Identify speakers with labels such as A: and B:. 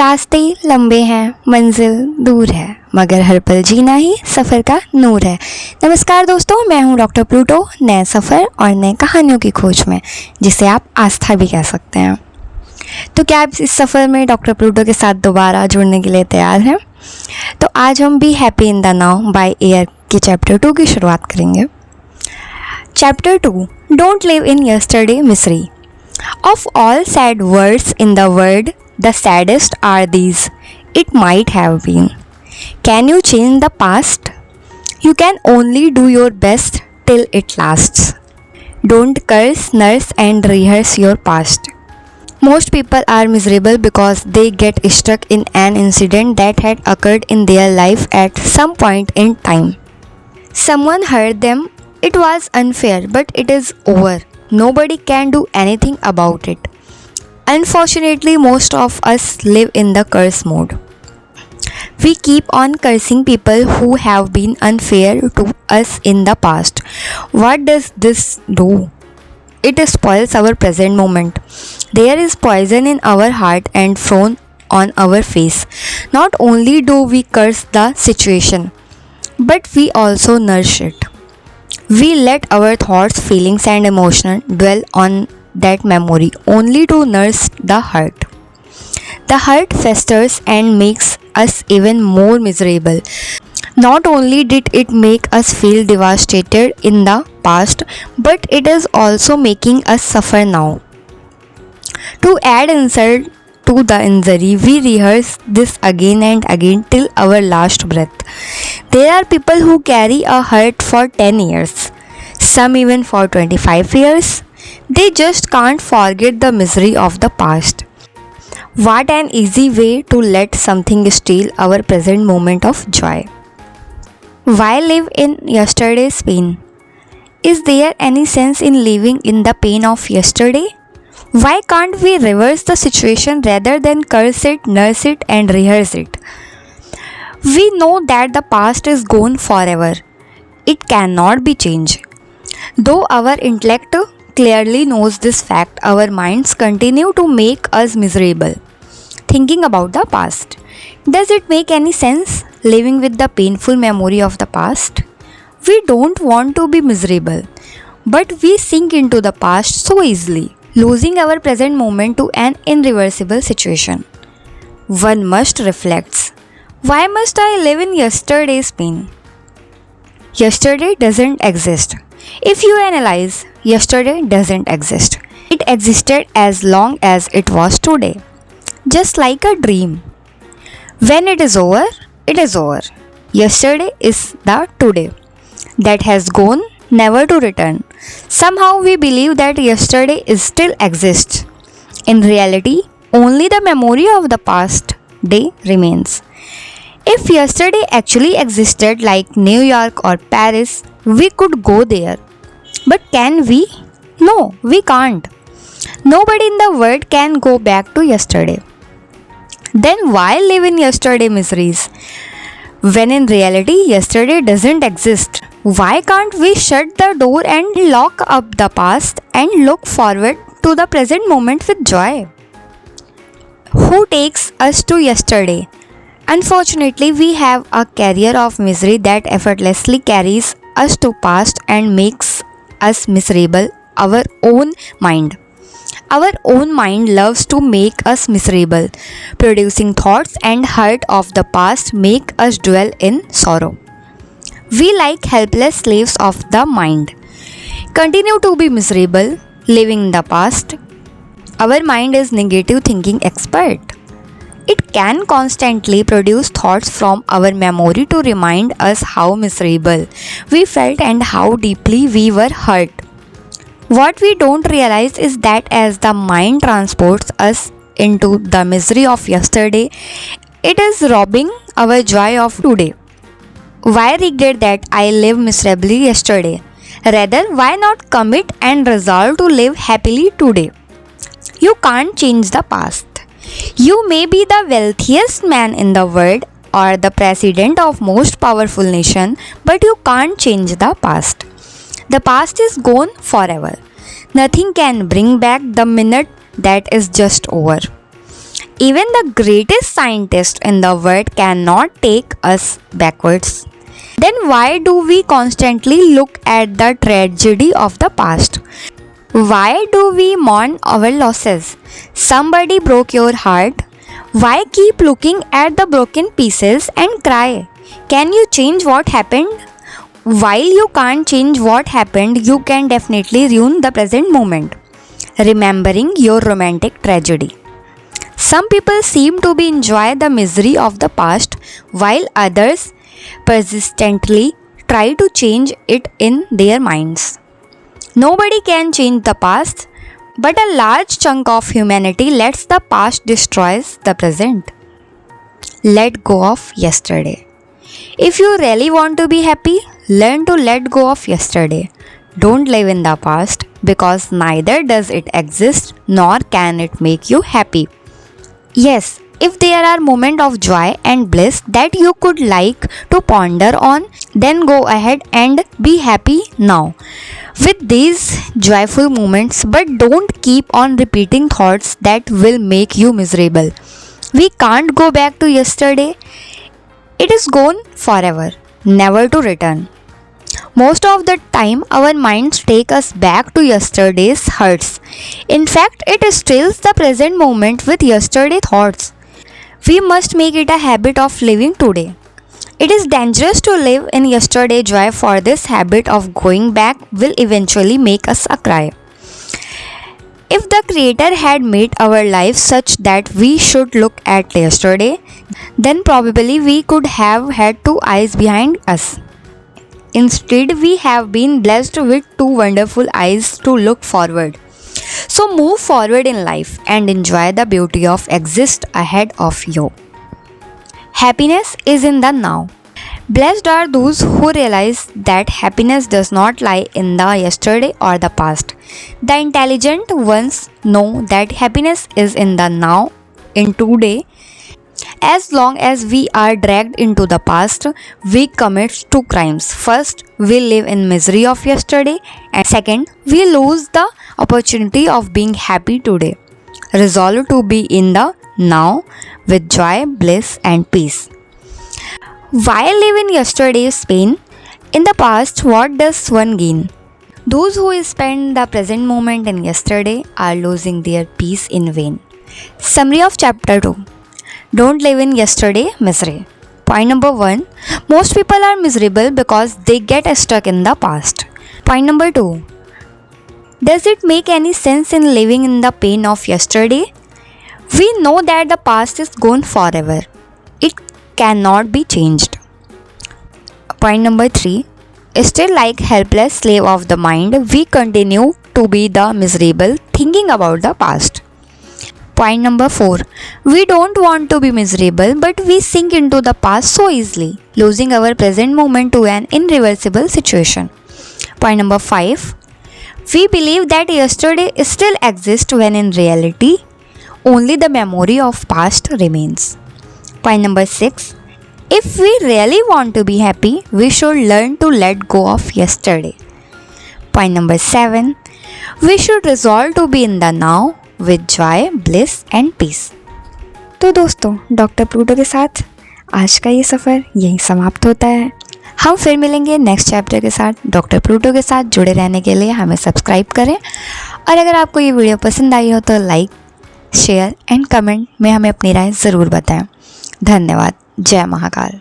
A: रास्ते लंबे हैं, मंजिल दूर है, मगर हर पल जीना ही सफ़र का नूर है। नमस्कार दोस्तों, मैं हूं डॉक्टर प्लूटो, नए सफ़र और नए कहानियों की खोज में, जिसे आप आस्था भी कह सकते हैं। तो क्या आप इस सफ़र में डॉक्टर प्लूटो के साथ दोबारा जुड़ने के लिए तैयार हैं? तो आज हम भी happy in the now by air के चैप्टर 2 की शुरुआत करेंगे। Chapter 2, don't live in yesterday Misri. Of all sad words in the world, the saddest are these: it might have been. Can you change the past? You can only do your best till it lasts. Don't curse, nurse, and rehearse your past. Most people are miserable because they get stuck in an incident that had occurred in their life at some point in time. Someone hurt them. It was unfair, but it is over. Nobody can do anything about it. Unfortunately, most of us live in the curse mode. We keep on cursing people who have been unfair to us in the past. What does this do? It spoils our present moment. There is poison in our heart and frown on our face. Not only do we curse the situation, but we also nourish it. We let our thoughts, feelings, and emotions dwell on that memory only to nurse the hurt. The hurt festers and makes us even more miserable. Not only did it make us feel devastated in the past, but it is also making us suffer now. To add insult to the injury, we rehearse this again and again till our last breath. There are people who carry a hurt for 10 years, some even for 25 years. They just can't forget the misery of the past. What an easy way to let something steal our present moment of joy. Why live in yesterday's pain? Is there any sense in living in the pain of yesterday? Why can't we reverse the situation rather than curse it, nurse it, and rehearse it? We know that the past is gone forever. It cannot be changed. Though our intellect clearly knows this fact, our minds continue to make us miserable. Thinking about the past. Does it make any sense living with the painful memory of the past? We don't want to be miserable, but we sink into the past so easily, losing our present moment to an irreversible situation. One must reflect. Why must I live in yesterday's pain? Yesterday doesn't exist. If you analyze, yesterday doesn't exist. It existed as long as it was today. Just like a dream. When it is over, it is over. Yesterday is the today that has gone, never to return. Somehow we believe that yesterday is still exists. In reality, only the memory of the past day remains. If yesterday actually existed like New York or Paris, we could go there. But can we? No, we can't. Nobody in the world can go back to yesterday. Then why live in yesterday miseries? When in reality, yesterday doesn't exist. Why can't we shut the door and lock up the past and look forward to the present moment with joy? Who takes us to yesterday? Unfortunately, we have a carrier of misery that effortlessly carries us to past and makes us miserable, our own mind. Our own mind loves to make us miserable. Producing thoughts and hurt of the past make us dwell in sorrow. We, like helpless slaves of the mind, continue to be miserable, living in the past. Our mind is negative thinking expert. It can constantly produce thoughts from our memory to remind us how miserable we felt and how deeply we were hurt. What we don't realize is that as the mind transports us into the misery of yesterday, it is robbing our joy of today. Why regret that I lived miserably yesterday? Rather, why not commit and resolve to live happily today? You can't change the past. You may be the wealthiest man in the world or the president of most powerful nation, but you can't change the past. The past is gone forever. Nothing can bring back the minute that is just over. Even the greatest scientist in the world cannot take us backwards. Then why do we constantly look at the tragedy of the past? Why do we mourn our losses? Somebody broke your heart. Why keep looking at the broken pieces and cry? Can you change what happened? While you can't change what happened, you can definitely ruin the present moment, remembering your romantic tragedy. Some people seem to be enjoy the misery of the past, while others persistently try to change it in their minds. Nobody can change the past, but a large chunk of humanity lets the past destroys the present. Let go of yesterday. If you really want to be happy, learn to let go of yesterday. Don't live in the past, because neither does it exist nor can it make you happy. Yes, if there are moments of joy and bliss that you could like to ponder on, then go ahead and be happy now with these joyful moments, but don't keep on repeating thoughts that will make you miserable. We can't go back to yesterday. It is gone forever, never to return. Most of the time, our minds take us back to yesterday's hurts. In fact, it steals the present moment with yesterday's thoughts. We must make it a habit of living today. It is dangerous to live in yesterday's joy, for this habit of going back will eventually make us cry. If the Creator had made our lives such that we should look at yesterday, then probably we could have had two eyes behind us. Instead, we have been blessed with two wonderful eyes to look forward. So move forward in life and enjoy the beauty of exist ahead of you. Happiness is in the now. Blessed are those who realize that happiness does not lie in the yesterday or the past. The intelligent ones know that happiness is in the now, in today. As long as we are dragged into the past, we commit two crimes. First, we live in misery of yesterday, and second, we lose the opportunity of being happy today. Resolve to be in the now with joy, bliss, and peace. Why live in yesterday's pain? In the past, what does one gain? Those who spend the present moment in yesterday are losing their peace in vain. Summary of Chapter 2. Don't live in yesterday misery. Point number 1. Most people are miserable because they get stuck in the past. Point number 2. Does it make any sense in living in the pain of yesterday? We know that the past is gone forever. It cannot be changed. Point number 3. Still, like helpless slave of the mind, we continue to be the miserable thinking about the past. Point number 4. We don't want to be miserable, but we sink into the past so easily, losing our present moment to an irreversible situation. Point number 5. We believe that yesterday still exists when in reality, only the memory of past remains. Point number 6. If we really want to be happy, we should learn to let go of yesterday. Point number 7. We should resolve to be in the now with joy, bliss and peace. तो दोस्तों, doctor Pluto के साथ आज का ये सफ़र यहीं समाप्त होता है। हम फिर मिलेंगे नेक्स्ट चैप्टर के साथ। डॉक्टर प्लूटो के साथ जुड़े रहने के लिए हमें सब्सक्राइब करें, और अगर आपको ये वीडियो पसंद आई हो तो लाइक, शेयर एंड कमेंट में हमें अपनी राय ज़रूर बताएं। धन्यवाद। जय महाकाल।